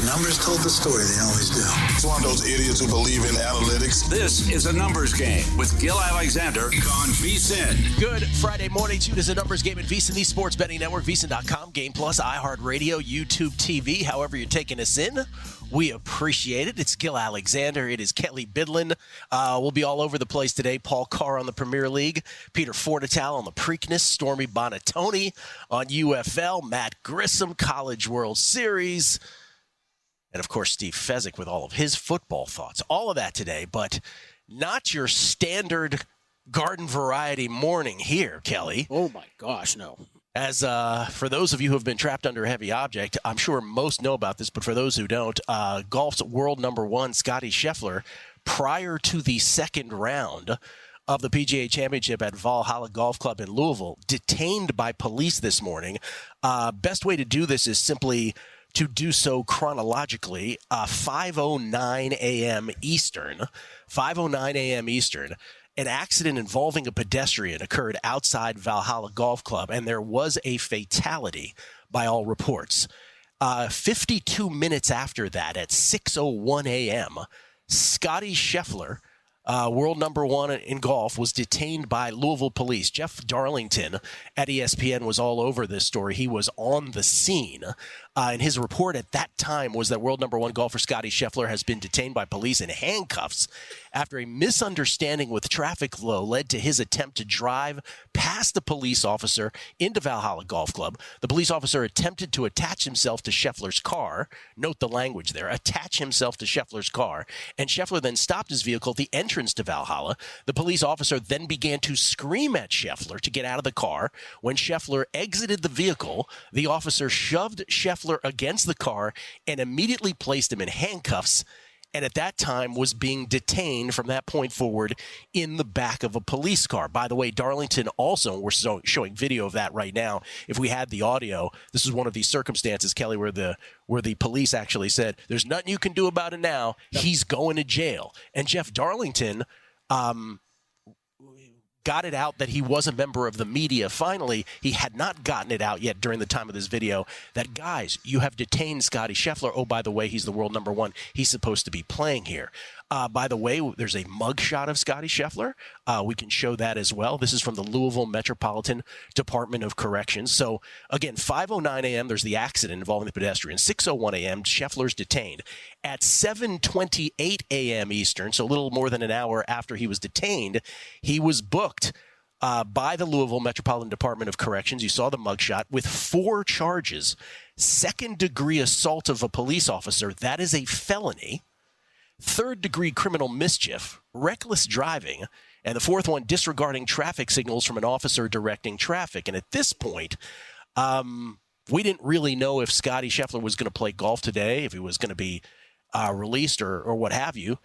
Numbers told the story. They always do. It's one of those idiots who believe in analytics. This is a numbers game with Gill Alexander on VSiN. Good Friday morning. Tune is a numbers game at VSiN, the sports betting network, VSiN.com, Game Plus, iHeartRadio, YouTube TV. However you're taking us in, we appreciate it. It's Gill Alexander. It is Kelley Bydlon. We'll be all over the place today. Paul Carr on the Premier League, Peter Fornital on the Preakness, Stormy Bonatoni on UFL, Matt Grissom, College World Series, and, of course, Steve Fezzik with all of his football thoughts. All of that today, but not your standard garden variety morning here, Kelley. Oh, my gosh, no. As for those of you who have been trapped under a heavy object, I'm sure most know about this, but for those who don't, golf's world number one, Scottie Scheffler, prior to the second round of the PGA Championship at Valhalla Golf Club in Louisville, detained by police this morning. Best way to do this is simply to do so chronologically. 5:09 a.m. Eastern, 5:09 a.m. Eastern, an accident involving a pedestrian occurred outside Valhalla Golf Club, and there was a fatality by all reports. 52 minutes after that, at 6:01 a.m., Scottie Scheffler, world number one in golf, was detained by Louisville police. Jeff Darlington at ESPN was all over this story. He was on the scene. And his report at that time was that world number one golfer Scottie Scheffler has been detained by police in handcuffs after a misunderstanding with traffic flow led to his attempt to drive past the police officer into Valhalla Golf Club. The police officer attempted to attach himself to Scheffler's car. Note the language there. Attach himself to Scheffler's car. And Scheffler then stopped his vehicle at the entrance to Valhalla. The police officer then began to scream at Scheffler to get out of the car. When Scheffler exited the vehicle, the officer shoved Scheffler against the car and immediately placed him in handcuffs, and at that time was being detained from that point forward in the back of a police car. By the way, Darlington also, we're showing video of that right now. If we had the audio, this is one of these circumstances, Kelley, where the police actually said, there's nothing you can do about it now. He's going to jail. And Jeff Darlington got it out that he was a member of the media. Finally, he had not gotten it out yet during the time of this video that, guys, you have detained Scottie Scheffler. Oh, by the way, he's the world number one. He's supposed to be playing here. By the way, there's a mug shot of Scottie Scheffler. We can show that as well. This is from the Louisville Metropolitan Department of Corrections. So, again, 5:09 a.m., there's the accident involving the pedestrian. 6:01 a.m., Scheffler's detained. At 7:28 a.m. Eastern, so a little more than an hour after he was detained, he was booked by the Louisville Metropolitan Department of Corrections. You saw the mugshot with 4 charges. Second-degree assault of a police officer, that is a felony. Third-degree criminal mischief, reckless driving, and the fourth one, disregarding traffic signals from an officer directing traffic. And at this point, we didn't really know if Scottie Scheffler was going to play golf today, if he was going to be released or what have you.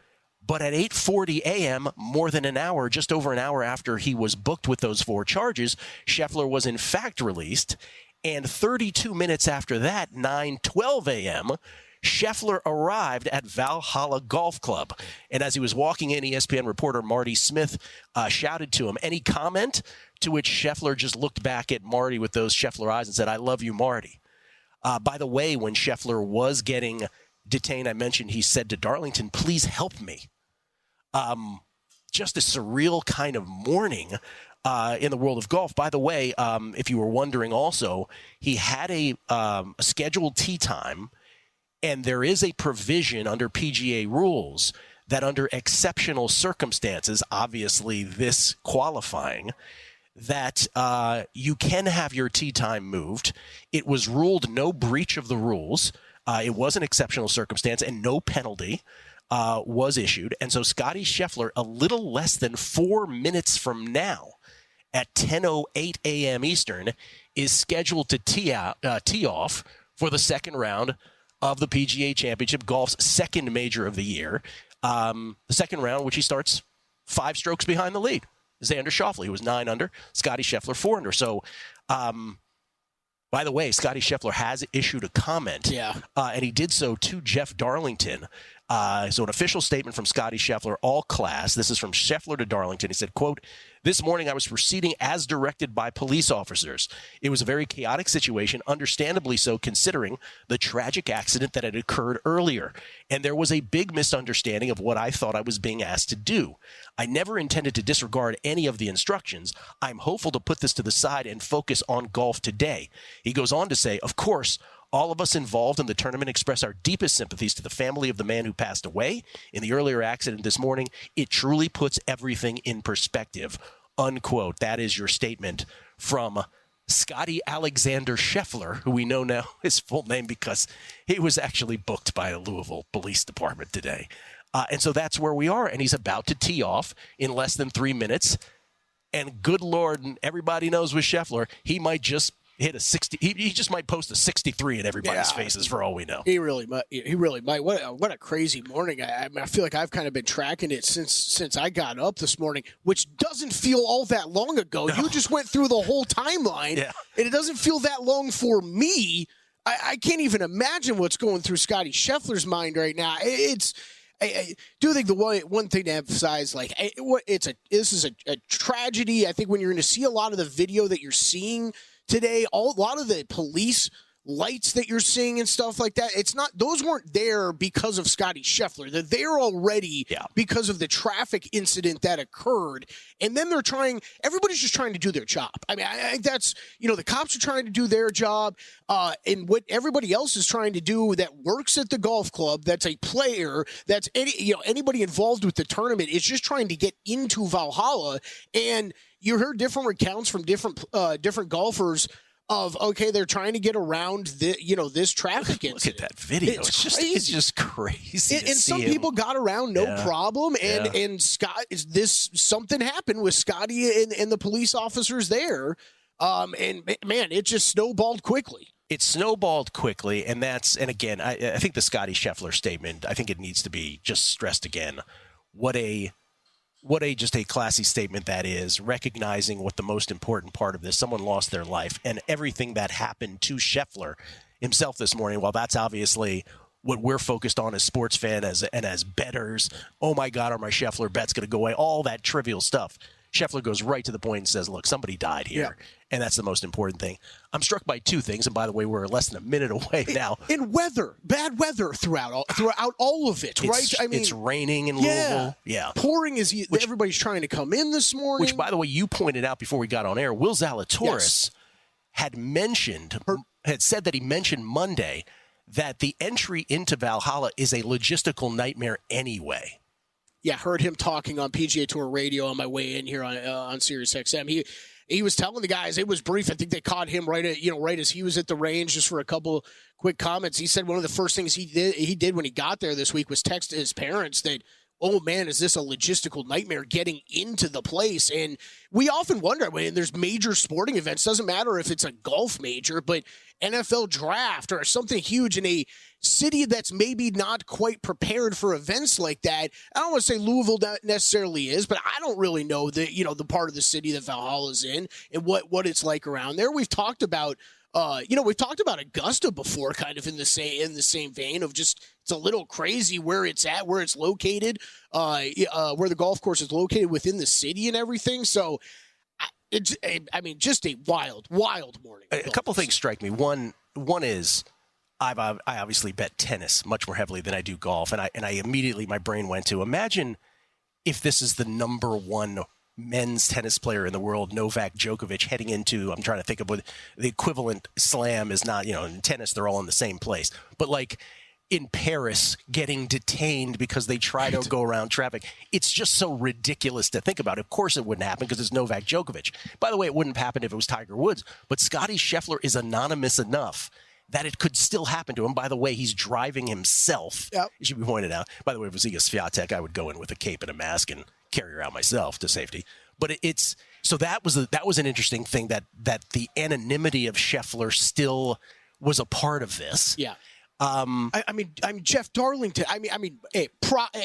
But at 8:40 a.m., more than an hour, just over an hour after he was booked with those 4 charges, Scheffler was in fact released. And 32 minutes after that, 9:12 a.m., Scheffler arrived at Valhalla Golf Club. And as he was walking in, ESPN reporter Marty Smith shouted to him, any comment? To which Scheffler just looked back at Marty with those Scheffler eyes and said, I love you, Marty. By the way, when Scheffler was getting detained, I mentioned he said to Darlington, please help me. Just a surreal kind of morning in the world of golf. By the way, if you were wondering also, he had a scheduled tee time. And there is a provision under PGA rules that under exceptional circumstances, obviously this qualifying, that you can have your tee time moved. It was ruled no breach of the rules. It was an exceptional circumstance, and no penalty was issued. And so Scottie Scheffler, a little less than 4 minutes from now, at 10:08 a.m. Eastern, is scheduled to tee off for the second round of the PGA Championship, golf's second major of the year. The second round, which he starts 5 strokes behind the lead. Xander Schauffele, who was 9 under, Scottie Scheffler 4 under. So, by the way, Scottie Scheffler has issued a comment, and he did so to Jeff Darlington. So an official statement from Scottie Scheffler, all class. This is from Scheffler to Darlington. He said, quote, "This morning I was proceeding as directed by police officers. It was a very chaotic situation, understandably so considering the tragic accident that had occurred earlier. And there was a big misunderstanding of what I thought I was being asked to do. I never intended to disregard any of the instructions. I'm hopeful to put this to the side and focus on golf today." He goes on to say, "Of course, all of us involved in the tournament express our deepest sympathies to the family of the man who passed away in the earlier accident this morning. It truly puts everything in perspective," unquote. That is your statement from Scottie Alexander Scheffler, who we know now his full name because he was actually booked by the Louisville Police Department today. And so that's where we are. And he's about to tee off in less than 3 minutes. And good Lord, and everybody knows with Scheffler, he might just hit a 60. He just might post a 63 in everybody's faces for all we know. He really might. He really might. What a crazy morning. I feel like I've kind of been tracking it since I got up this morning, which doesn't feel all that long ago. No. You just went through the whole timeline, and it doesn't feel that long for me. I can't even imagine what's going through Scottie Scheffler's mind right now. I do think the one thing to emphasize, like, this is a tragedy. I think when you're going to see a lot of the video that you're seeing today, a lot of the police lights that you're seeing and stuff like that, those weren't there because of Scottie Scheffler. They're there already because of the traffic incident that occurred. And then everybody's just trying to do their job. I mean, I think that's, the cops are trying to do their job. And what everybody else is trying to do that works at the golf club, that's a player, that's anybody involved with the tournament, is just trying to get into Valhalla. And you heard different recounts from different golfers of, okay, they're trying to get around this traffic incident. Look at that video. It's just crazy. And some people got around no problem. And something happened with Scottie and the police officers there. And man, it just snowballed quickly. It snowballed quickly, and again, I think the Scottie Scheffler statement, I think it needs to be just stressed again. What a classy statement that is, recognizing what the most important part of this, someone lost their life, and everything that happened to Scheffler himself this morning. While that's obviously what we're focused on as sports fans and as bettors, oh my God, are my Scheffler bets going to go away? All that trivial stuff. Scheffler goes right to the point and says, look, somebody died here. Yeah. And that's the most important thing. I'm struck by two things. And by the way, we're less than a minute away now. In bad weather throughout all of it, right? It's raining in Louisville. Yeah. Pouring everybody's trying to come in this morning. Which, by the way, you pointed out before we got on air, Will Zalatoris had said that he mentioned Monday that the entry into Valhalla is a logistical nightmare anyway. Yeah, heard him talking on PGA Tour Radio on my way in here on Sirius XM. He was telling the guys, it was brief. I think they caught him right as he was at the range, just for a couple quick comments. He said one of the first things he did when he got there this week was text his parents that, oh man, is this a logistical nightmare getting into the place? And we often wonder, when there's major sporting events, doesn't matter if it's a golf major, but NFL draft or something huge in a city that's maybe not quite prepared for events like that. I don't want to say Louisville necessarily is, but I don't really know the part of the city that Valhalla's in and what it's like around there. We've talked about Augusta before, kind of in the same vein of just, it's a little crazy where it's at, where it's located, where the golf course is located within the city and everything. So just a wild morning. A couple things strike me. One is I obviously bet tennis much more heavily than I do golf, and I immediately, my brain went to, imagine if this is the number one men's tennis player in the world, Novak Djokovic, heading into, I'm trying to think of what the equivalent slam is. Not, in tennis they're all in the same place, but like in Paris getting detained because they try to go around traffic. It's just so ridiculous to think about. Of course it wouldn't happen because it's Novak Djokovic. By the way, it wouldn't happen if it was Tiger Woods, but Scottie Scheffler is anonymous enough that it could still happen to him. By the way, he's driving himself. Yep. It should be pointed out. By the way, if it was Zia Nejad, I would go in with a cape and a mask and carry her out myself to safety. But so that was an interesting thing, that the anonymity of Scheffler still was a part of this. Yeah. I mean, Jeff Darlington.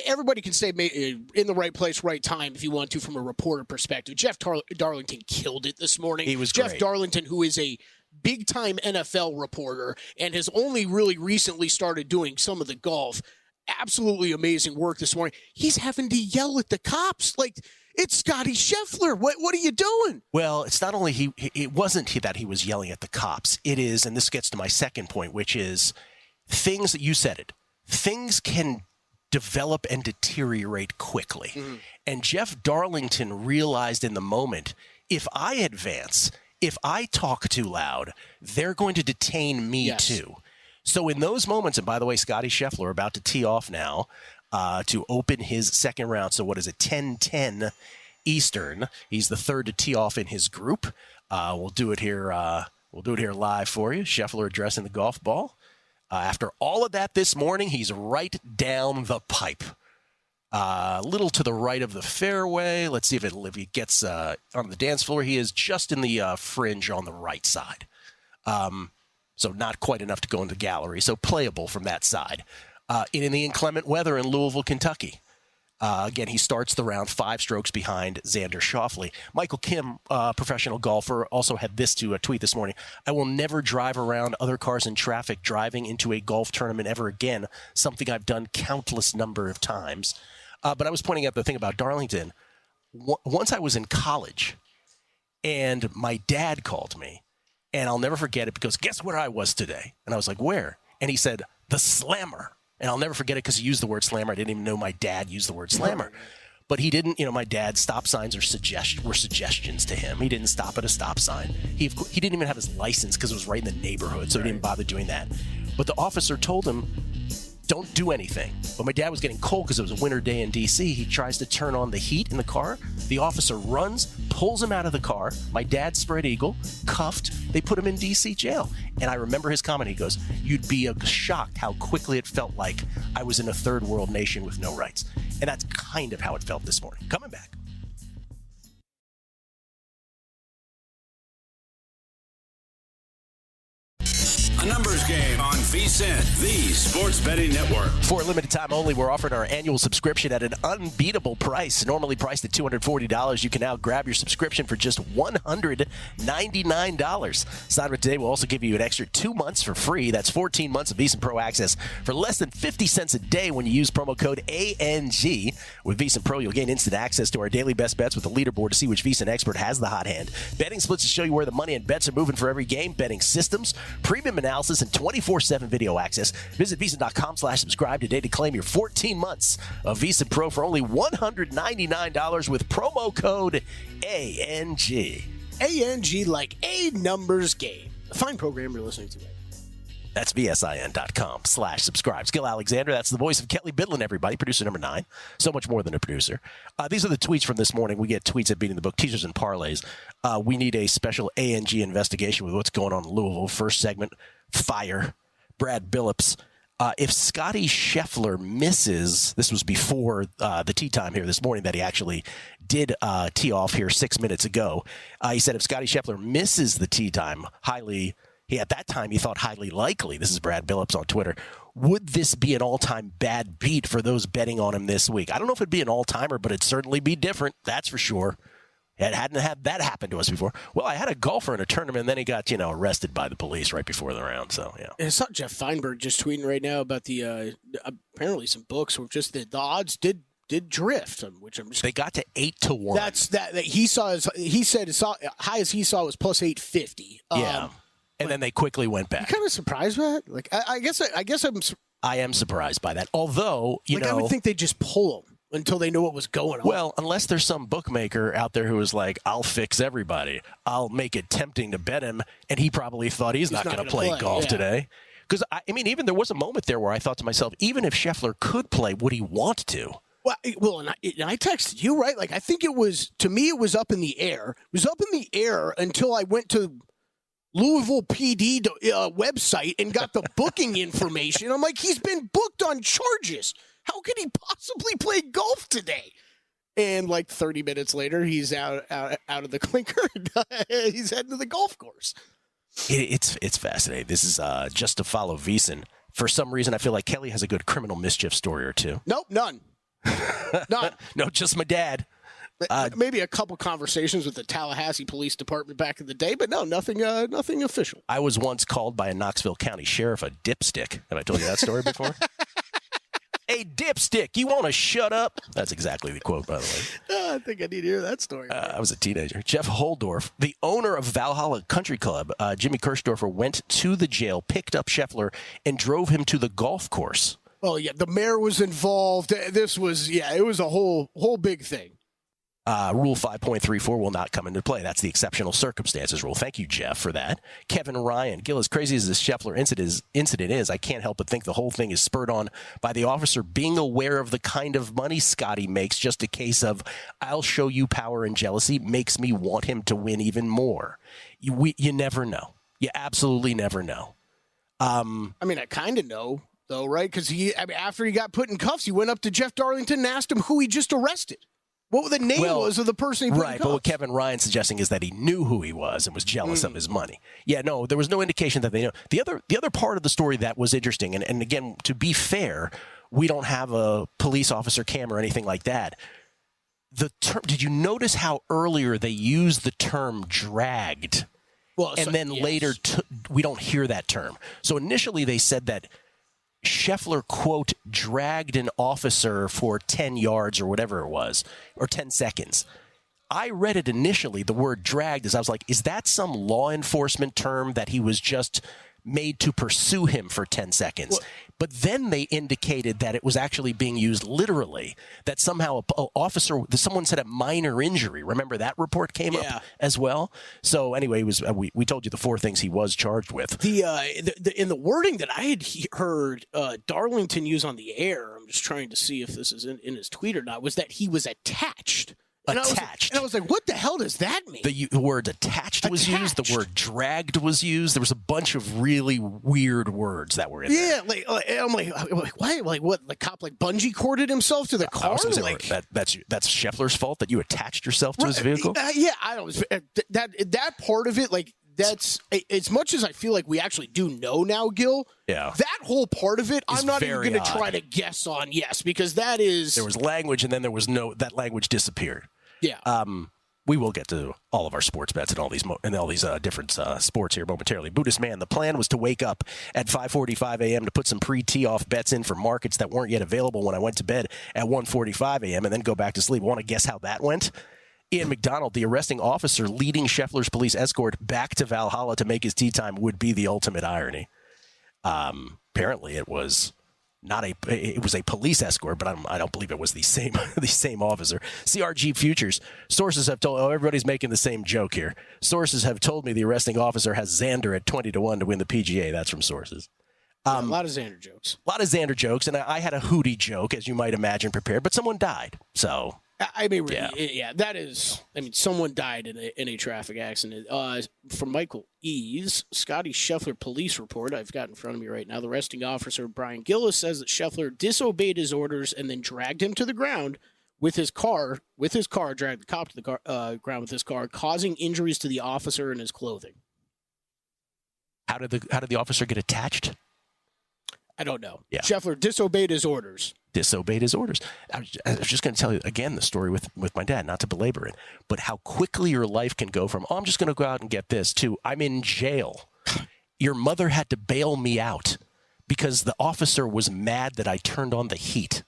Everybody can say in the right place, right time if you want to, from a reporter perspective. Jeff Darlington killed it this morning. He was Jeff great. Darlington, who is a big-time NFL reporter and has only really recently started doing some of the golf. absolutely amazing work this morning. He's having to yell at the cops like, it's Scottie Scheffler. What are you doing? Well, it's not only it wasn't that he was yelling at the cops. It is, and this gets to my second point, which is things that you said it. Things can develop and deteriorate quickly. Mm-hmm. And Jeff Darlington realized in the moment, if I advance, if I talk too loud, they're going to detain me too. So in those moments, and by the way, Scottie Scheffler about to tee off now to open his second round. So what is it, 10-10 Eastern. He's the third to tee off in his group. We'll do it here. We'll do it here live for you. Scheffler addressing the golf ball. After all of that this morning, he's right down the pipe. A little to the right of the fairway. Let's see if he gets on the dance floor. He is just in the fringe on the right side. So not quite enough to go into the gallery. So playable from that side. In the inclement weather in Louisville, Kentucky. Again, he starts the round 5 strokes behind Xander Schauffele. Michael Kim, professional golfer, also had this to tweet this morning. I will never drive around other cars in traffic driving into a golf tournament ever again, something I've done countless number of times. But I was pointing out the thing about Darlington. Once I was in college, and my dad called me, and I'll never forget it because guess where I was today? And I was like, where? And he said, the Slammer. And I'll never forget it because he used the word slammer. I didn't even know my dad used the word slammer. But he didn't, my dad's stop signs were suggestions to him. He didn't stop at a stop sign. He didn't even have his license because it was right in the neighborhood, so he didn't bother doing that. But the officer told him, don't do anything. But my dad was getting cold because it was a winter day in D.C. He tries to turn on the heat in the car. The officer runs, pulls him out of the car. My dad spread eagle, cuffed. They put him in D.C. jail. And I remember his comment. He goes, you'd be shocked how quickly it felt like I was in a third world nation with no rights. And that's kind of how it felt this morning. Coming back. A numbers game on VSiN, the sports betting network. For a limited time only, we're offering our annual subscription at an unbeatable price. Normally priced at $240, you can now grab your subscription for just $199. Sign up today. We'll also give you an extra 2 months for free. That's 14 months of VSiN Pro access for less than 50 cents a day when you use promo code ANG. With VSiN Pro, you'll gain instant access to our daily best bets with a leaderboard to see which VSiN expert has the hot hand. Betting splits to show you where the money and bets are moving for every game. Betting systems, premium analysis, and 24/7 video access. Visit VSiN.com/subscribe today to claim your 14 months of VSiN Pro for only $199 with promo code ANG. ANG like a numbers game. A fine program you're listening to. That's VSIN.com/subscribe. Gill Alexander, that's the voice of Kelley Bydlon, everybody. Producer number 9. So much more than a producer. These are the tweets from this morning. We get tweets at Beating the Book, teasers and parlays. We need a special ANG investigation with what's going on in Louisville. First segment, fire. Brad Billups. If Scottie Scheffler misses, this was before the tee time here this morning that he actually did tee off here 6 minutes ago. He said if Scottie Scheffler misses the tee time, at that time he thought highly likely, this is Brad Billups on Twitter, would this be an all-time bad beat for those betting on him this week? I don't know if it'd be an all-timer, but it'd certainly be different, that's for sure. It hadn't had that happen to us before. Well, I had a golfer in a tournament, and then he got, arrested by the police right before the round. So, yeah. And I saw Jeff Feinberg just tweeting right now about the apparently some books were just the odds did drift, which I'm just. They got to 8-1. That's that he saw. He said as high as he saw was plus 850. Yeah, and then they quickly went back. You kind of surprised by that? Like, I guess I am surprised by that. Although, I would think they'd just pull them until they knew what was going on. Well, unless there's some bookmaker out there who was like, I'll fix everybody. I'll make it tempting to bet him. And he probably thought he's not going to play golf today. Because, even there was a moment there where I thought to myself, even if Scheffler could play, would he want to? Well, and I texted you, right? Like, I think it was up in the air. It was up in the air until I went to Louisville PD website and got the booking information. I'm like, he's been booked on charges. How could he possibly play golf today? And like 30 minutes later, he's out of the clinker. And, he's heading to the golf course. It's fascinating. This is just to follow VSiN. For some reason, I feel like Kelley has a good criminal mischief story or two. Nope, none. None. No, just my dad. Maybe a couple conversations with the Tallahassee Police Department back in the day, but no, nothing official. I was once called by a Knoxville County sheriff a dipstick. Have I told you that story before? Hey, dipstick, you want to shut up? That's exactly the quote, by the way. I think I need to hear that story. I was a teenager. Jeff Holdorf, the owner of Valhalla Country Club, Jimmy Kirchdorfer, went to the jail, picked up Scheffler, and drove him to the golf course. Oh, yeah, the mayor was involved. This was, it was a whole big thing. Rule 5.34 will not come into play. That's the exceptional circumstances rule. Thank you, Jeff, for that. Kevin Ryan, Gill, as crazy as this Scheffler incident is, I can't help but think the whole thing is spurred on by the officer being aware of the kind of money Scottie makes. Just a case of, I'll show you power and jealousy makes me want him to win even more. You never know. You absolutely never know. I kind of know, though, right? Because after he got put in cuffs, he went up to Jeff Darlington and asked him who he just arrested. What the name was of the person he put in cuffs. But what Kevin Ryan's suggesting is that he knew who he was and was jealous of his money. Yeah, no, there was no indication that they know. The other part of the story that was interesting, and again, to be fair, we don't have a police officer cam or anything like that. The term, did you notice how earlier they used the term dragged? Well, and then later we don't hear that term. So initially they said that Scheffler, quote, dragged an officer for 10 yards or whatever it was, or 10 seconds. I read it initially, the word dragged, as I was like, is that some law enforcement term that he was just made to pursue him for 10 seconds? Well, but then they indicated that it was actually being used literally, that somehow someone said a minor injury. Remember that report came up as well? So anyway, we told you the 4 things he was charged with. In the wording that I had heard Darlington use on the air, I'm just trying to see if this is in his tweet or not, was that he was attached. And I was like, what the hell does that mean? The word attached was used. The word dragged was used. There was a bunch of really weird words that were in there. Yeah, I'm like, why? Like what? The cop bungee corded himself to the car? That's Scheffler's fault that you attached yourself to his vehicle? I don't. That part of it, that's as much as I feel like we actually do know now, Gill. Yeah. That whole part of it, I'm not even going to try to guess on. Yes, because that is. There was language, and then there was that language disappeared. Yeah. We will get to all of our sports bets and all these different sports here momentarily. Buddhist Man, the plan was to wake up at 5:45 a.m. to put some pre-tee-off bets in for markets that weren't yet available when I went to bed at 1:45 a.m. and then go back to sleep. Want to guess how that went? Ian McDonald, the arresting officer leading Scheffler's police escort back to Valhalla to make his tee time, would be the ultimate irony. Apparently, it was a police escort, but I don't believe it was the same officer. CRG Futures. Sources have told. Everybody's making the same joke here. Sources have told me the arresting officer has Xander at 20-1 to win the PGA. That's from sources. A lot of Xander jokes. And I had a Hootie joke, as you might imagine, prepared, but someone died. So. That is. Someone died in a traffic accident. From Michael Eves, Scottie Scheffler police report I've got in front of me right now. The arresting officer, Brian Gill, says that Scheffler disobeyed his orders and then dragged him to the ground with his car. Dragged the cop to the ground with his car, causing injuries to the officer and his clothing. How did the officer get attached? I don't know. Yeah. Scheffler disobeyed his orders. I was just going to tell you again the story with my dad, not to belabor it, but how quickly your life can go from, I'm just going to go out and get this, to I'm in jail. Your mother had to bail me out because the officer was mad that I turned on the heat.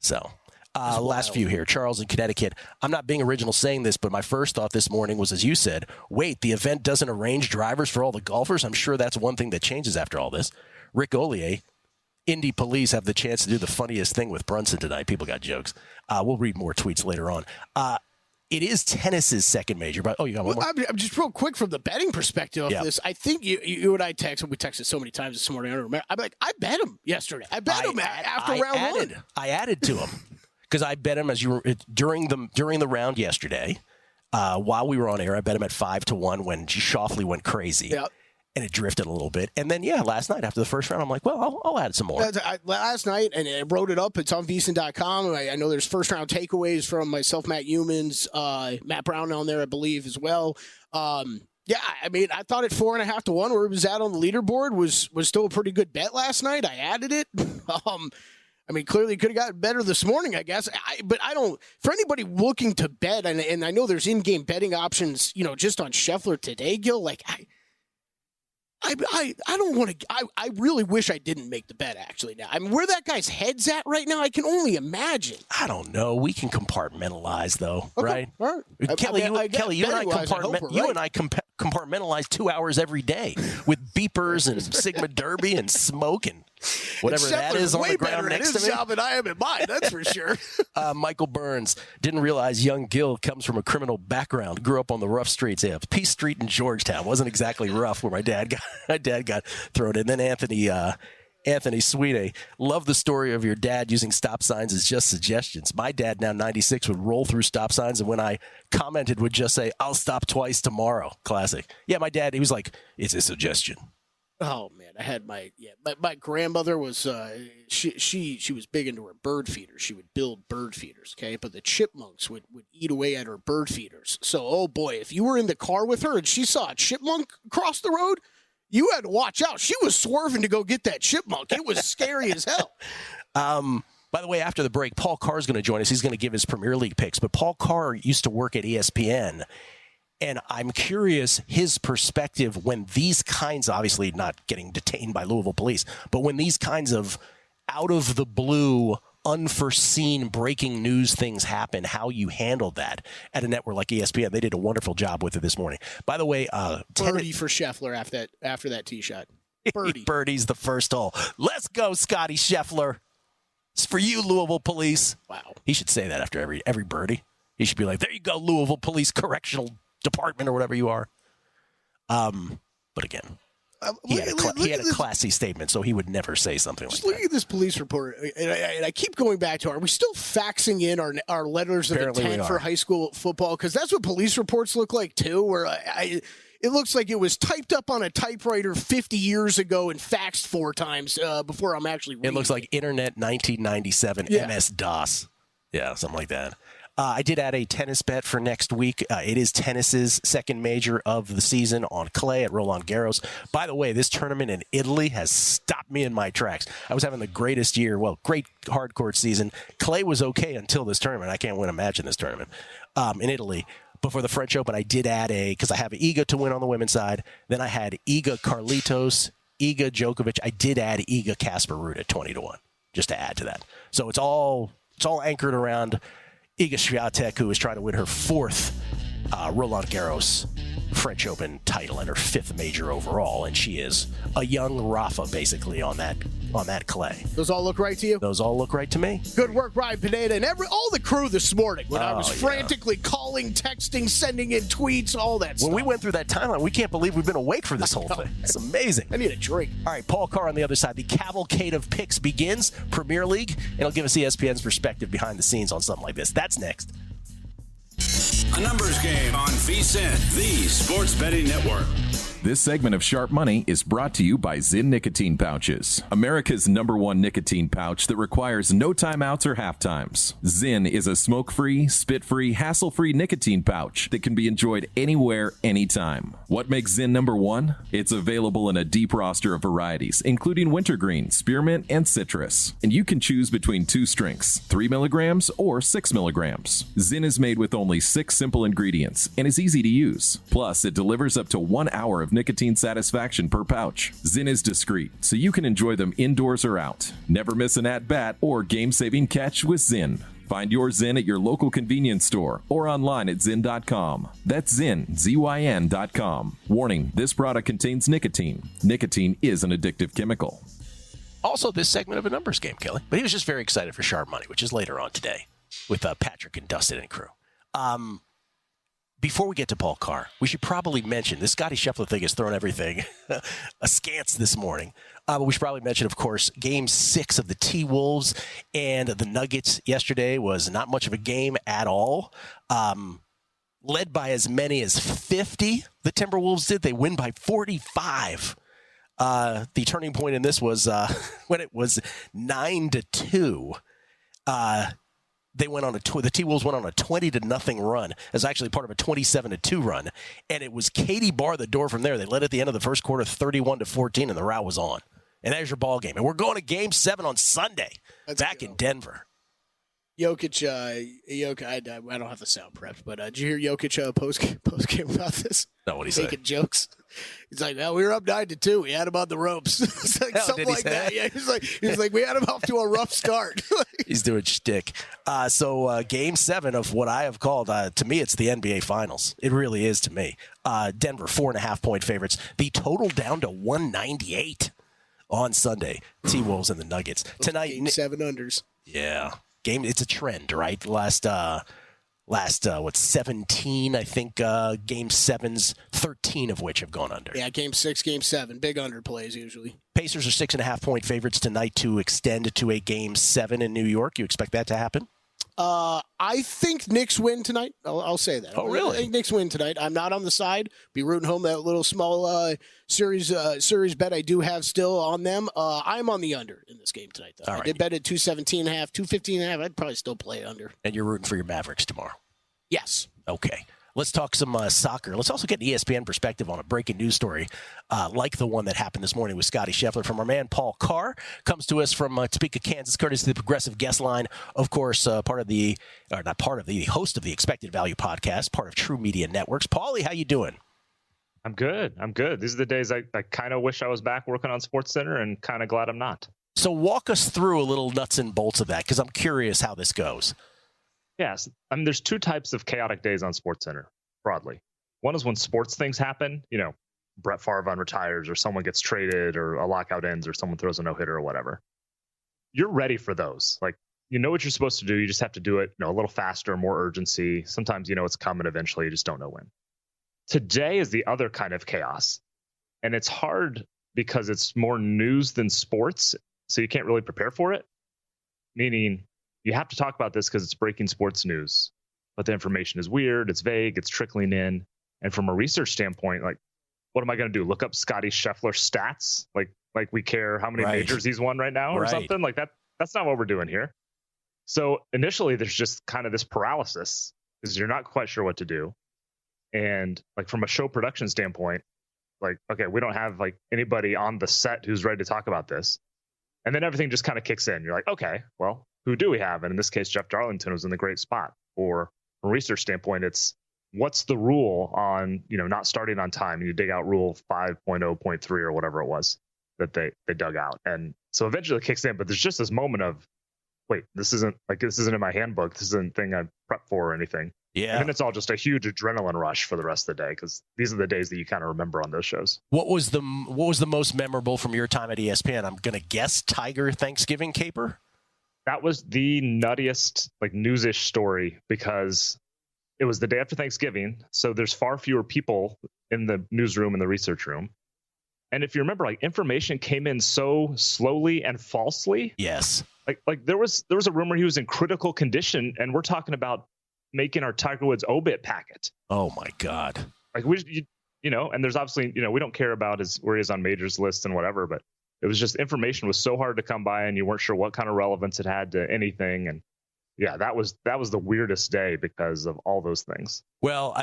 So, last few here. Charles in Connecticut. I'm not being original saying this, but my first thought this morning was, as you said, wait, the event doesn't arrange drivers for all the golfers? I'm sure that's one thing that changes after all this. Rick Ollier. Indy police have the chance to do the funniest thing with Brunson tonight. People got jokes. We'll read more tweets later on. It is tennis's second major. But you got one more? I'm just real quick from the betting perspective of this. I think you and I texted. We texted so many times this morning. I don't remember. I'm like, I bet him yesterday. I bet him after round one. I added to him because I bet him during the round yesterday. While we were on air, I bet him at 5-1 when Schauffele went crazy. Yep. And it drifted a little bit. And then, last night after the first round, I'm like, well, I'll add some more. Last night, and I wrote it up. It's on VSiN.com. I know there's first-round takeaways from myself, Matt Humans, Matt Brown on there, I believe, as well. I thought at 4.5-1 where it was at on the leaderboard was still a pretty good bet last night. I added it. Clearly could have gotten better this morning, I guess. But I don't – for anybody looking to bet, and I know there's in-game betting options, just on Scheffler today, Gill, I don't want to. I really wish I didn't make the bet. Actually, now I mean, where that guy's head's at right now, I can only imagine. I don't know. We can compartmentalize, though, Okay, right? all right. Kelly, you and I compartmentalize 2 hours every day with beepers and Sigma Derby and smoke and whatever that is on the ground next to me. Job than I am at mine, that's for sure. Michael Burns didn't realize young Gill comes from a criminal background. Grew up on the rough streets. Yeah, Peace Street in Georgetown wasn't exactly rough where my dad got thrown in. Then Anthony Sweetie, love the story of your dad using stop signs as just suggestions. My dad, now 96, would roll through stop signs, and when I commented, would just say, "I'll stop twice tomorrow." Classic. Yeah, my dad, he was like, "It's a suggestion." Oh man, I had my grandmother was she was big into her bird feeders. She would build bird feeders, okay? But the chipmunks would eat away at her bird feeders. So, oh boy, if you were in the car with her and she saw a chipmunk cross the road, you had to watch out. She was swerving to go get that chipmunk. It was scary as hell. By the way, after the break, Paul Carr is going to join us. He's going to give his Premier League picks. But Paul Carr used to work at ESPN, and I'm curious his perspective when these kinds, obviously not getting detained by Louisville police, but when these kinds of out-of-the-blue, unforeseen breaking news things happen, how you handled that at a network like ESPN. They did a wonderful job with it this morning. By the way, birdie for Scheffler after that tee shot. Birdie. Birdie's the first hole. Let's go, Scottie Scheffler. It's for you, Louisville police. Wow. He should say that after every birdie. He should be like, there you go, Louisville Police Correctional Department or whatever you are. But again, he had a classy statement, so he would never say something like that. Look at this police report, and I keep going back to, are we still faxing in our letters of intent for high school football? Because that's what police reports look like, too, where it looks like it was typed up on a typewriter 50 years ago and faxed 4 times before I'm actually reading. It looks like Internet 1997 MS-DOS. Yeah, something like that. I did add a tennis bet for next week. It is tennis's second major of the season on clay at Roland Garros. By the way, this tournament in Italy has stopped me in my tracks. I was having the greatest year. Well, great hard court season. Clay was okay until this tournament. I can't imagine this tournament in Italy. Before the French Open, I did add because I have Iga to win on the women's side. Then I had Iga Carlitos, Iga Djokovic. I did add Iga Casper Ruud at 20-1, just to add to that. So it's all anchored around Iga Swiatek, who is trying to win her 4th Roland Garros French Open title and her 5th major overall, and she is a young Rafa basically on that clay. Those all look right to you? Those all look right to me. Good work, Brian Pineda, and all the crew this morning when I was frantically calling, texting, sending in tweets, all that stuff. When we went through that timeline, we can't believe we've been awake for this whole thing. It's amazing. I need a drink. All right, Paul Carr on the other side. The cavalcade of picks begins. Premier League, and it'll give us ESPN's perspective behind the scenes on something like this. That's next. A numbers game on VSiN, the sports betting network. This segment of Sharp Money is brought to you by Zyn Nicotine Pouches, America's #1 nicotine pouch that requires no timeouts or half times. Zyn is a smoke-free, spit-free, hassle-free nicotine pouch that can be enjoyed anywhere, anytime. What makes Zyn #1? It's available in a deep roster of varieties, including wintergreen, spearmint, and citrus. And you can choose between 2 strengths, 3 milligrams or 6 milligrams. Zyn is made with only 6 simple ingredients and is easy to use. Plus, it delivers up to 1 hour of nicotine satisfaction per pouch. Zyn is discreet, so you can enjoy them indoors or out. Never miss an at-bat or game-saving catch with Zyn. Find your Zyn at your local convenience store or online at Zyn.com. That's Zyn, ZYN.com. Warning, this product contains nicotine. Nicotine is an addictive chemical. Also, this segment of a numbers game, Kelly. But he was just very excited for Sharp Money, which is later on today with Patrick and Dustin and crew. Before we get to Paul Carr, we should probably mention this Scottie Scheffler thing has thrown everything askance this morning. But we should probably mention, of course, Game 6 of the T-Wolves and the Nuggets yesterday was not much of a game at all. Led by as many as 50, the Timberwolves did. They win by 45. The turning point in this was when it was 9-2. They went on the T-Wolves went on a 20-0 run. It was actually part of a 27-2 run, and it was Katie barred the door from there. They led at the end of the first quarter 31-14, and the rout was on. And there's your ball game. And we're going to Game 7 on Sunday in Denver. Jokic, I don't have the sound prepped, but did you hear Jokic post game about this? No, what he said? Making jokes. He's like, "No, we were up 9-2. We had him on the ropes." It's like something like that. Yeah, he's like, we had him off to a rough start. He's doing shtick. So Game 7 of what I have called, to me, it's the NBA Finals. It really is to me. Denver 4.5-point favorites. The total down to 198 on Sunday. T-Wolves and the Nuggets tonight. Game 7 unders. Yeah. It's a trend, right? Last 17, I think, Game 7s, 13 of which have gone under. Yeah, Game 6, Game 7, big underplays usually. Pacers are 6.5-point favorites tonight to extend to a Game 7 in New York. You expect that to happen? I think Knicks win tonight. I'll say that. Oh, really? I think Knicks win tonight. I'm not on the side. Be rooting home that little small series bet I do have still on them. I'm on the under in this game tonight, though. I did bet at 217.5, 215.5. I'd probably still play under. And you're rooting for your Mavericks tomorrow? Yes. Okay. Let's talk some soccer. Let's also get an ESPN perspective on a breaking news story like the one that happened this morning with Scottie Scheffler from our man Paul Carr. Comes to us from Topeka, Kansas, courtesy of the Progressive Guest Line. Of course, the host of the Expected Value podcast, part of True Media Networks. Paulie, how you doing? I'm good. These are the days I kind of wish I was back working on SportsCenter and kind of glad I'm not. So walk us through a little nuts and bolts of that, because I'm curious how this goes. Yes. I mean, there's two types of chaotic days on SportsCenter, broadly. One is when sports things happen, Brett Favre unretires or someone gets traded or a lockout ends or someone throws a no-hitter or whatever. You're ready for those. Like, you know what you're supposed to do. You just have to do it, a little faster, more urgency. Sometimes it's coming eventually. You just don't know when. Today is the other kind of chaos. And it's hard because it's more news than sports. So you can't really prepare for it. Meaning, you have to talk about this because it's breaking sports news, but the information is weird, it's vague, it's trickling in. And from a research standpoint, like, what am I going to do? Look up Scottie Scheffler stats? Like we care how many majors he's won right now or something like that? That's not what we're doing here. So initially there's just kind of this paralysis because you're not quite sure what to do. And like from a show production standpoint, like, okay, we don't have like anybody on the set who's ready to talk about this. And then everything just kind of kicks in. You're like, okay, well, who do we have? And in this case, Jeff Darlington was in the great spot. Or from a research standpoint, it's what's the rule on, not starting on time? And you dig out rule 5.0.3 or whatever it was that they dug out. And so eventually it kicks in, but there's just this moment of, wait, this isn't in my handbook. This isn't a thing I prepped for or anything. Yeah. And then it's all just a huge adrenaline rush for the rest of the day because these are the days that you kind of remember on those shows. What was the most memorable from your time at ESPN? I'm going to guess Tiger Thanksgiving caper. That was the nuttiest, like, news-ish story because it was the day after Thanksgiving. So there's far fewer people in the newsroom and the research room. And if you remember, like, information came in so slowly and falsely. Yes. Like there was a rumor he was in critical condition, and we're talking about making our Tiger Woods obit packet. Oh my God. Like and there's obviously, we don't care about where he is on majors list and whatever, but it was just information was so hard to come by and you weren't sure what kind of relevance it had to anything. And yeah, that was the weirdest day because of all those things. Well,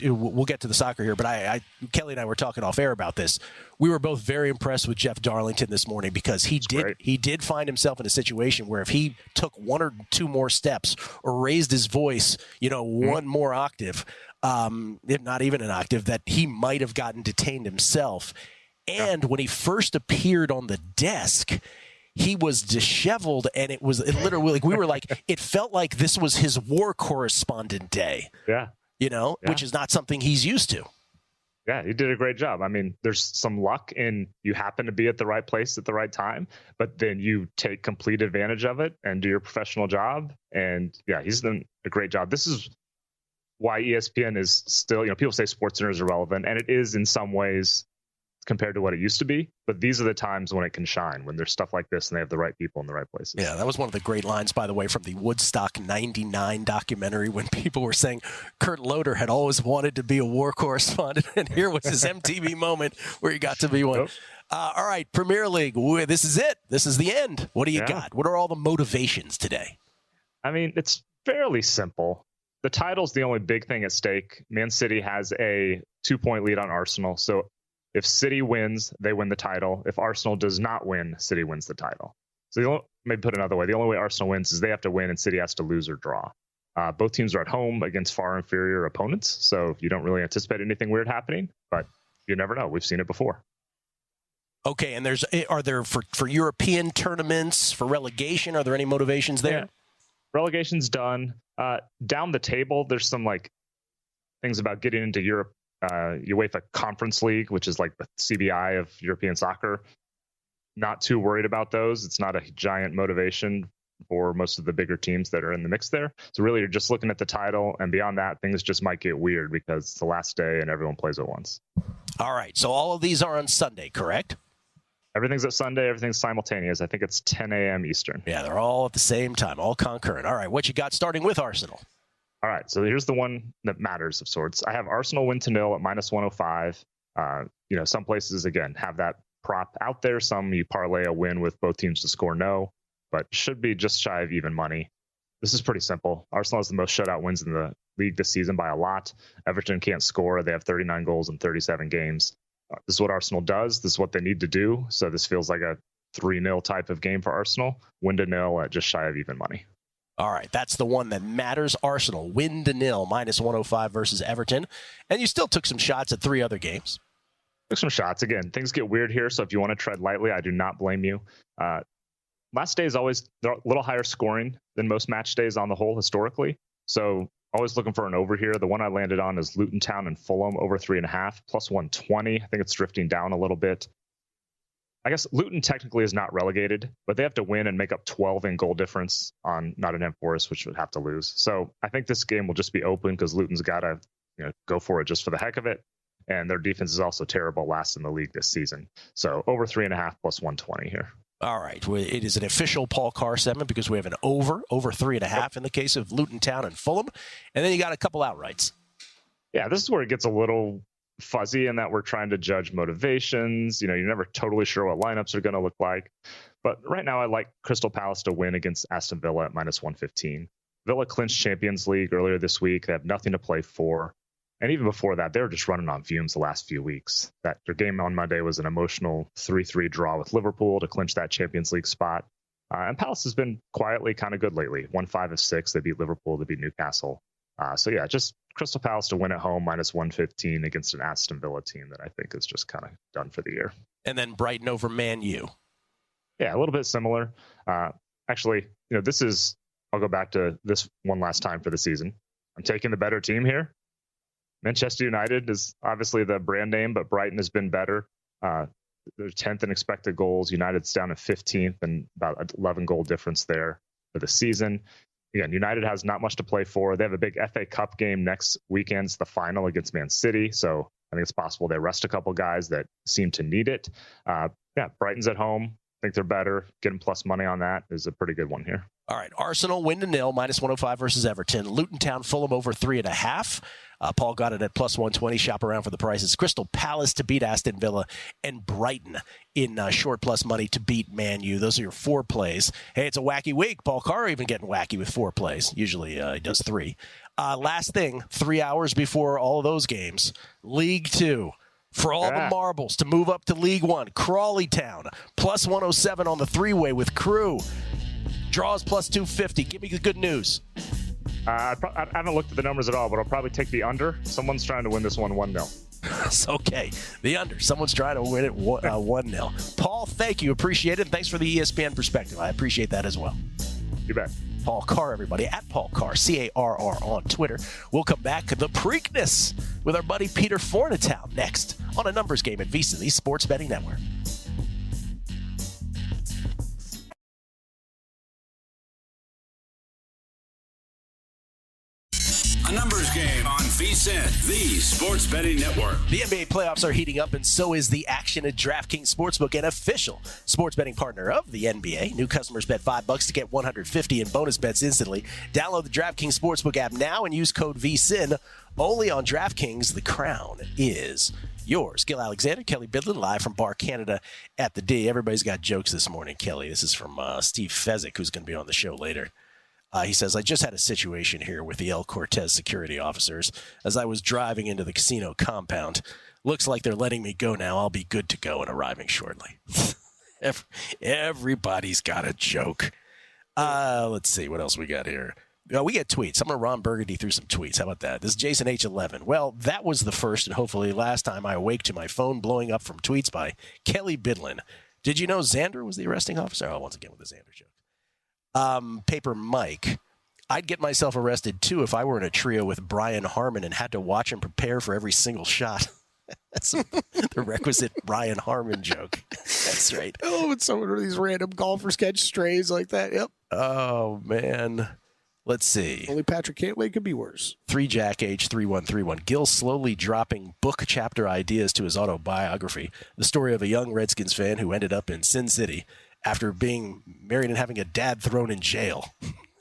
we'll get to the soccer here, but Kelley and I were talking off air about this. We were both very impressed with Jeff Darlington this morning because he did find himself in a situation where if he took one or two more steps or raised his voice, one more octave, if not even an octave, that he might have gotten detained himself. And when he first appeared on the desk, he was disheveled, and it literally like we were like, it felt like this was his war correspondent day. Yeah. Which is not something he's used to. Yeah, he did a great job. I mean, there's some luck in you happen to be at the right place at the right time, but then you take complete advantage of it and do your professional job. And yeah, he's done a great job. This is why ESPN is still, people say SportsCenter is irrelevant, and it is in some ways compared to what it used to be, but these are the times when it can shine, when there's stuff like this and they have the right people in the right places. Yeah, that was one of the great lines, by the way, from the Woodstock 99 documentary when people were saying Kurt Loder had always wanted to be a war correspondent, and here was his MTV moment where he got to be one. Nope. All right, Premier League, this is it. This is the end. What do you got? What are all the motivations today? I mean, it's fairly simple. The title's the only big thing at stake. Man City has a 2-point lead on Arsenal, so if City wins, they win the title. If Arsenal does not win, City wins the title. So maybe put it another way, the only way Arsenal wins is they have to win and City has to lose or draw. Both teams are at home against far inferior opponents, so you don't really anticipate anything weird happening, but you never know. We've seen it before. Okay, and are there for European tournaments, for relegation, are there any motivations there? Yeah. Relegation's done. Down the table, there's some things about getting into Europe, UEFA Conference League, which is like the CBI of European soccer. Not too worried about those. It's not a giant motivation for most of the bigger teams that are in the mix there. So really, you're just looking at the title, and beyond that, things just might get weird because it's the last day and everyone plays at once. All right, so all of these are on Sunday, correct? Everything's at Sunday. Everything's simultaneous. I think it's 10 a.m. Eastern. Yeah, they're all at the same time, all concurrent. All right, what you got starting with Arsenal? All right, so here's the one that matters of sorts. I have Arsenal win to nil at -105. Some places, again, have that prop out there. Some you parlay a win with both teams to score no, but should be just shy of even money. This is pretty simple. Arsenal has the most shutout wins in the league this season by a lot. Everton can't score. They have 39 goals in 37 games. This is what Arsenal does. This is what they need to do. So this feels like a 3-0 type of game for Arsenal. Win to nil at just shy of even money. All right, that's the one that matters. Arsenal win to nil, -105 versus Everton. And you still took some shots at 3 other games. Took some shots. Again, things get weird here, so if you want to tread lightly, I do not blame you. Last day is always a little higher scoring than most match days on the whole historically. So always looking for an over here. The one I landed on is Luton Town and Fulham over 3.5, +120. I think it's drifting down a little bit. I guess Luton technically is not relegated, but they have to win and make up 12 in goal difference on Nottingham Forest, which would have to lose. So I think this game will just be open because Luton's got to go for it just for the heck of it. And their defense is also terrible, last in the league this season. So over 3.5 +120 here. All right. Well, it is an official Paul Carr segment because we have an over 3.5 in the case of Luton Town and Fulham. And then you got a couple outrights. Yeah, this is where it gets a little fuzzy in that we're trying to judge motivations. You're never totally sure what lineups are going to look like. But right now I like Crystal Palace to win against Aston Villa at -115. Villa clinched Champions League earlier this week. They have nothing to play for. And even before that, they were just running on fumes the last few weeks. That their game on Monday was an emotional 3-3 draw with Liverpool to clinch that Champions League spot. And Palace has been quietly kind of good lately. 1-5 of 6. They beat Liverpool. They beat Newcastle. Just Crystal Palace to win at home -115 against an Aston Villa team that I think is just kind of done for the year. And then Brighton over Man U. Yeah, a little bit similar. I'll go back to this one last time for the season. I'm taking the better team here. Manchester United is obviously the brand name, but Brighton has been better. They're 10th in expected goals. United's down at 15th and about an 11 goal difference there for the season. Again, United has not much to play for. They have a big FA Cup game next weekend. It's the final against Man City. So I think it's possible they rest a couple guys that seem to need it. Brighton's at home. I think they're better. Getting plus money on that is a pretty good one here. All right, Arsenal win to nil, -105 versus Everton. Luton Town, Fulham over 3.5. Paul got it at +120. Shop around for the prices. Crystal Palace to beat Aston Villa, and Brighton in short plus money to beat Man U. Those are your 4 plays. Hey, it's a wacky week. Paul Carr even getting wacky with 4 plays. Usually he does 3. Last thing, 3 hours before all of those games, League 2. For all the marbles to move up to League 1, Crawley Town, +107 on the 3-way with Crew. Draws +250. Give me the good news. I haven't looked at the numbers at all, but I'll probably take the under. Someone's trying to win this one 1-0. It's okay. The under. Someone's trying to win it 1-0. Paul, thank you. Appreciate it. Thanks for the ESPN perspective. I appreciate that as well. You bet. Paul Carr, everybody, at Paul Carr, Carr on Twitter. We'll come back to the Preakness with our buddy Peter Fornatown next on a numbers game at VSiN, the Sports Betting Network. A numbers game on VSiN, the Sports Betting Network. The NBA playoffs are heating up, and so is the action at DraftKings Sportsbook, an official sports betting partner of the NBA. New customers bet $5 to get $150 in bonus bets instantly. Download the DraftKings Sportsbook app now and use code VSiN. Only on DraftKings, the crown is yours. Gill Alexander, Kelley Bydlon, live from Bar Canada at the D. Everybody's got jokes this morning, Kelley. This is from Steve Fezzik, who's going to be on the show later. He says, I just had a situation here with the El Cortez security officers as I was driving into the casino compound. Looks like they're letting me go now. I'll be good to go and arriving shortly. Everybody's got a joke. Let's see what else we got here. We get tweets. I'm going to Ron Burgundy through some tweets. How about that? This is Jason H11. Well, that was the first and hopefully last time I awake to my phone blowing up from tweets by Kelley Bydlon. Did you know Xander was the arresting officer? Oh, once again with the Xander joke. Paper Mike. I'd get myself arrested, too, if I were in a trio with Brian Harmon and had to watch him prepare for every single shot. That's the requisite Brian Harmon joke. That's right. Oh, it's some of these random golfers catch strays like that. Yep. Oh, man. Let's see. Only Patrick Cantlay could be worse. 3Jack H3131. Gill slowly dropping book chapter ideas to his autobiography. The story of a young Redskins fan who ended up in Sin City after being married and having a dad thrown in jail.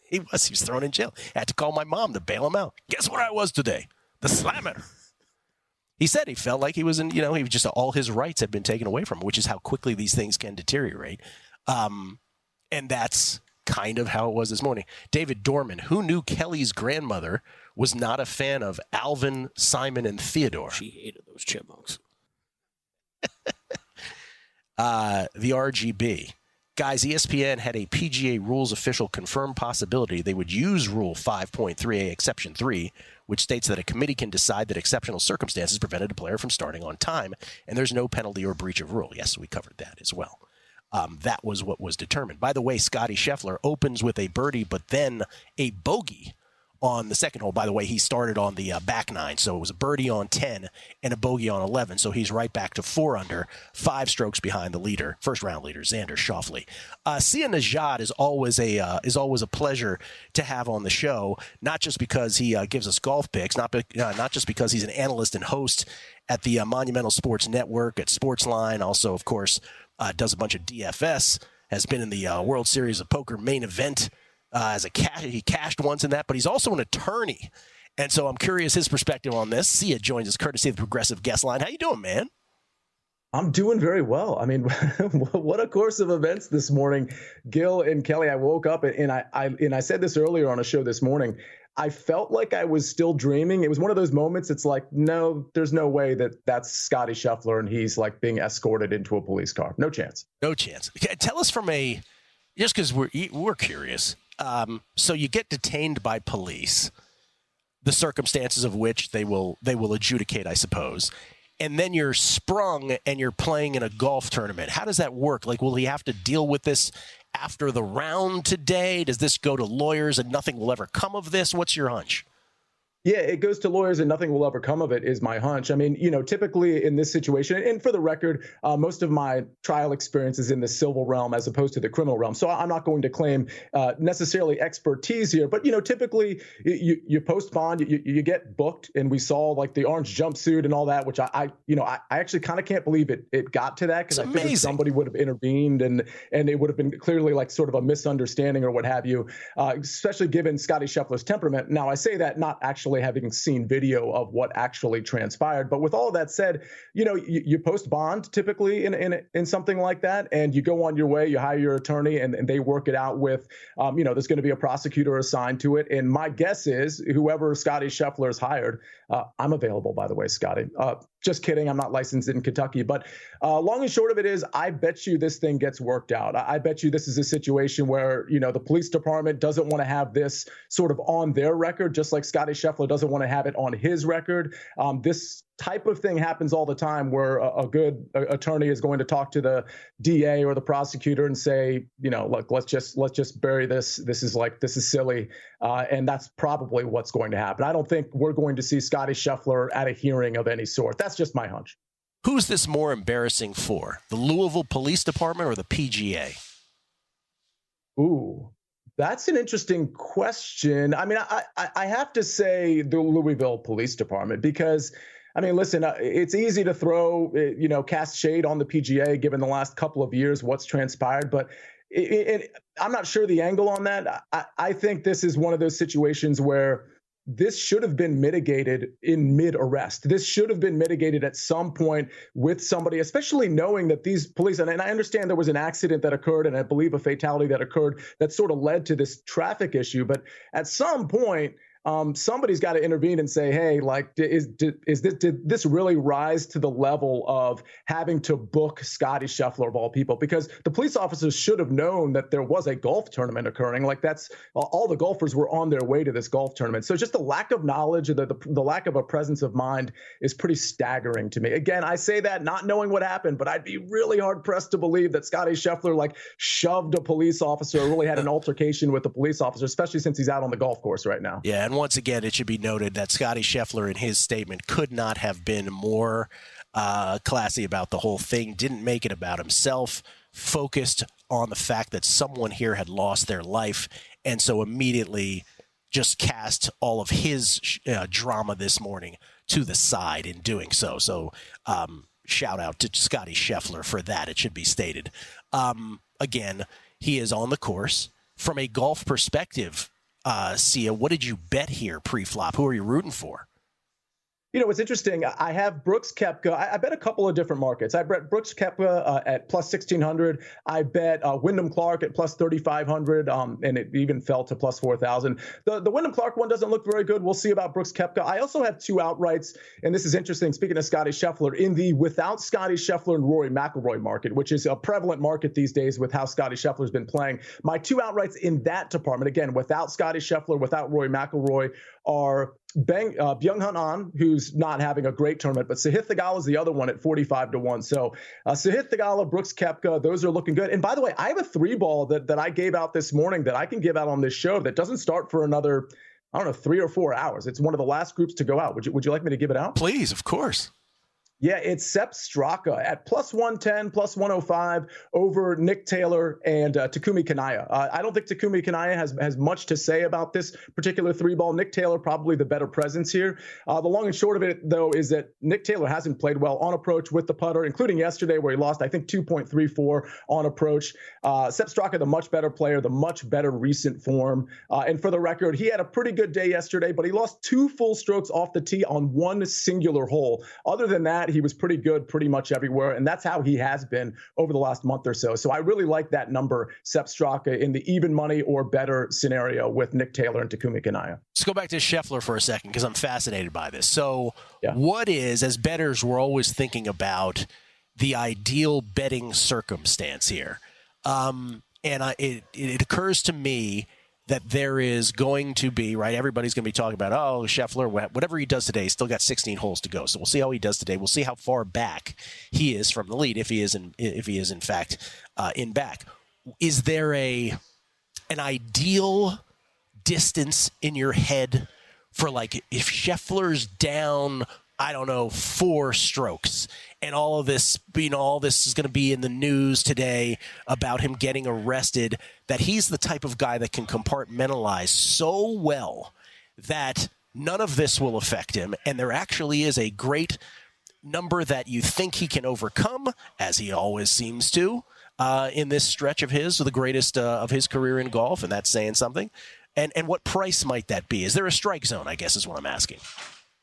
He was thrown in jail. I had to call my mom to bail him out. Guess what I was today? The slammer. He said he felt like he was he was just all his rights had been taken away from him, which is how quickly these things can deteriorate. And that's kind of how it was this morning. David Dorman, who knew Kelley's grandmother was not a fan of Alvin, Simon, and Theodore. She hated those chipmunks. The RGB. Guys, ESPN had a PGA rules official confirm possibility they would use Rule 5.3a, Exception 3, which states that a committee can decide that exceptional circumstances prevented a player from starting on time, and there's no penalty or breach of rule. Yes, we covered that as well. That was what was determined. By the way, Scottie Scheffler opens with a birdie, but then a bogey on the second hole. By the way, he started on the back nine, so it was a birdie on 10 and a bogey on 11, so he's right back to 4 under, 5 strokes behind the leader, first-round leader, Xander Schauffele. Zia Nejad is always a pleasure to have on the show, not just because he gives us golf picks, not just because he's an analyst and host at the Monumental Sports Network, at Sportsline, also, of course, does a bunch of DFS, has been in the World Series of Poker main event as he cashed once in that, but he's also an attorney. And so I'm curious his perspective on this. Zia joins us courtesy of the Progressive Guest Line. How you doing, man? I'm doing very well. I mean, what a course of events this morning. Gill and Kelley, I woke up and I said this earlier on a show this morning. I felt like I was still dreaming. It was one of those moments. It's like, no, there's no way that's Scottie Scheffler and he's like being escorted into a police car. No chance. No chance. Tell us just because we're curious. So you get detained by police, the circumstances of which they will adjudicate, I suppose. And then you're sprung and you're playing in a golf tournament. How does that work? Like, will he have to deal with this after the round today? Does this go to lawyers and nothing will ever come of this? What's your hunch? Yeah, it goes to lawyers and nothing will ever come of it is my hunch. I mean, typically in this situation, and for the record, most of my trial experience is in the civil realm as opposed to the criminal realm. So I'm not going to claim necessarily expertise here, but, typically you post bond, you get booked, and we saw like the orange jumpsuit and all that, which I actually kind of can't believe it got to that, because I figured somebody would have intervened and it would have been clearly like sort of a misunderstanding or what have you, especially given Scottie Scheffler's temperament. Now, I say that not actually having seen video of what actually transpired. But with all that said, you post bond typically in something like that, and you go on your way, you hire your attorney, and they work it out with, there's going to be a prosecutor assigned to it. And my guess is whoever Scottie Scheffler has hired, I'm available, by the way, Scottie. Just kidding. I'm not licensed in Kentucky. But long and short of it is, I bet you this thing gets worked out. I bet you this is a situation where, the police department doesn't want to have this sort of on their record, just like Scottie Scheffler doesn't want to have it on his record. This type of thing happens all the time, where a good attorney is going to talk to the DA or the prosecutor and say, look, let's just bury this. This is silly. And that's probably what's going to happen. I don't think we're going to see Scottie Scheffler at a hearing of any sort. That's just my hunch. Who's this more embarrassing for? The Louisville Police Department or the PGA? Ooh, that's an interesting question. I mean, I have to say the Louisville Police Department, because I mean, listen, it's easy to throw, cast shade on the PGA given the last couple of years, what's transpired. But I'm not sure the angle on that. I think this is one of those situations where this should have been mitigated in mid-arrest. This should have been mitigated at some point with somebody, especially knowing that these police, and I understand there was an accident that occurred, and I believe a fatality that occurred that sort of led to this traffic issue. But at some point, somebody's got to intervene and say, hey, like, did this really rise to the level of having to book Scottie Scheffler of all people? Because the police officers should have known that there was a golf tournament occurring. Like, that's all the golfers were on their way to this golf tournament. So just the lack of knowledge, the lack of a presence of mind is pretty staggering to me. Again, I say that not knowing what happened, but I'd be really hard pressed to believe that Scottie Scheffler like shoved a police officer or really had an altercation with a police officer, especially since he's out on the golf course right now. Yeah, and once again, it should be noted that Scottie Scheffler in his statement could not have been more classy about the whole thing, didn't make it about himself, focused on the fact that someone here had lost their life, and so immediately just cast all of his drama this morning to the side in doing so. So shout out to Scottie Scheffler for that, it should be stated. Again, he is on the course. From a golf perspective, Sia, what did you bet here pre-flop? Who are you rooting for? You know, it's interesting. I have Brooks Koepka. I bet a couple of different markets. I bet Brooks Koepka at plus 1,600. I bet Wyndham Clark at plus 3,500, and it even fell to plus 4,000. The Wyndham Clark one doesn't look very good. We'll see about Brooks Koepka. I also have two outrights, and this is interesting. Speaking of Scottie Scheffler, in the without Scottie Scheffler and Rory McIlroy market, which is a prevalent market these days with how Scottie Scheffler's been playing, my two outrights in that department, again, without Scottie Scheffler, without Rory McIlroy, are Byung-Hun An, who's not having a great tournament, but Sahith Theegala is the other one at 45-1. So Sahith Theegala, Brooks Koepka, those are looking good. And by the way, I have a 3-ball that I gave out this morning that I can give out on this show that doesn't start for another, 3 or 4 hours. It's one of the last groups to go out. Would you like me to give it out? Please, of course. Yeah, it's Sepp Straka at plus 110, plus 105 over Nick Taylor and Takumi Kanaya. I don't think Takumi Kanaya has much to say about this particular 3-ball. Nick Taylor probably the better presence here. The long and short of it, though, is that Nick Taylor hasn't played well on approach with the putter, including yesterday where he lost, I think, 2.34 on approach. Sepp Straka, the much better player, the much better recent form. And for the record, he had a pretty good day yesterday, but he lost 2 full strokes off the tee on one singular hole. Other than that, he was pretty good pretty much everywhere, and that's how he has been over the last month or so. So I really like that number, Sepp Straka, in the even money or better scenario with Nick Taylor and Takumi Kanaya. Let's go back to Scheffler for a second because I'm fascinated by this. So What is, as bettors, we're always thinking about the ideal betting circumstance here. It occurs to me that there is going to be, right, everybody's going to be talking about, Scheffler, whatever he does today, he's still got 16 holes to go. So we'll see how he does today. We'll see how far back he is from the lead, if he is in fact in back. Is there an ideal distance in your head for, like, if Scheffler's down, 4 strokes, and all this is going to be in the news today about him getting arrested, that he's the type of guy that can compartmentalize so well that none of this will affect him, and there actually is a great number that you think he can overcome, as he always seems to, in this stretch of his, the greatest of his career in golf, and that's saying something. And what price might that be? Is there a strike zone, I guess is what I'm asking.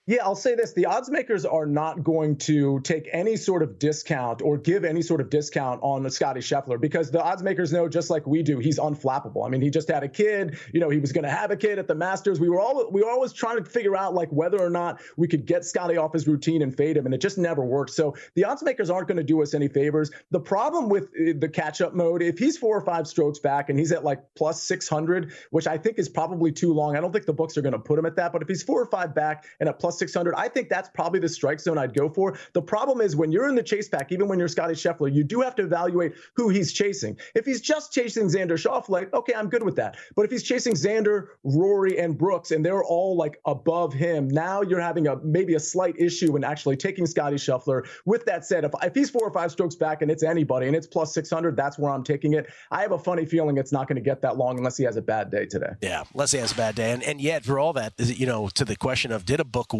Yeah, I'll say this. The odds makers are not going to take any sort of discount or give any sort of discount on Scottie Scheffler because the odds makers know, just like we do, he's unflappable. I mean, he just had a kid. He was going to have a kid at the Masters. We were always trying to figure out, like, whether or not we could get Scottie off his routine and fade him, and it just never worked. So the odds makers aren't going to do us any favors. The problem with the catch-up mode, if he's 4 or 5 strokes back and he's at like plus 600, which I think is probably too long. I don't think the books are going to put him at that. But if he's 4 or 5 back and at plus 600, I think that's probably the strike zone I'd go for. The problem is when you're in the chase pack, even when you're Scottie Scheffler, you do have to evaluate who he's chasing. If he's just chasing Xander Schauffele, okay, I'm good with that. But if he's chasing Xander, Rory, and Brooks, and they're all like above him, now you're having maybe a slight issue in actually taking Scottie Scheffler. With that said, if he's 4 or 5 strokes back and it's anybody and it's plus 600, that's where I'm taking it. I have a funny feeling it's not going to get that long unless he has a bad day today. Yeah, unless he has a bad day. And yet, for all that, to the question of did a book,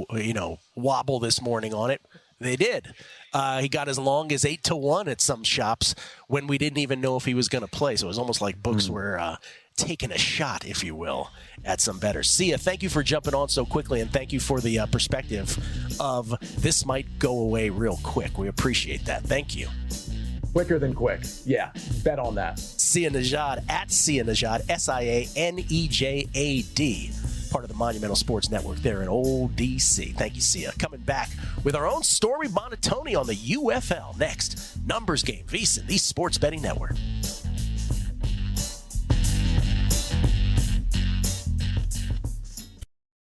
wobble this morning on it, they did. He got as long as 8-1 at some shops when we didn't even know if he was going to play. So it was almost like books were taking a shot, if you will, at some bettors. Sia, thank you for jumping on so quickly, and thank you for the perspective of this might go away real quick. We appreciate that. Thank you. Quicker than quick. Yeah, bet on that. Zia Nejad at Zia Nejad, SIANEJAD. part of the Monumental Sports Network there in old D.C. Thank you, Zia. Coming back with our own Stormy Bonatoni on the UFL next. Numbers Game, VSiN, the Sports Betting Network.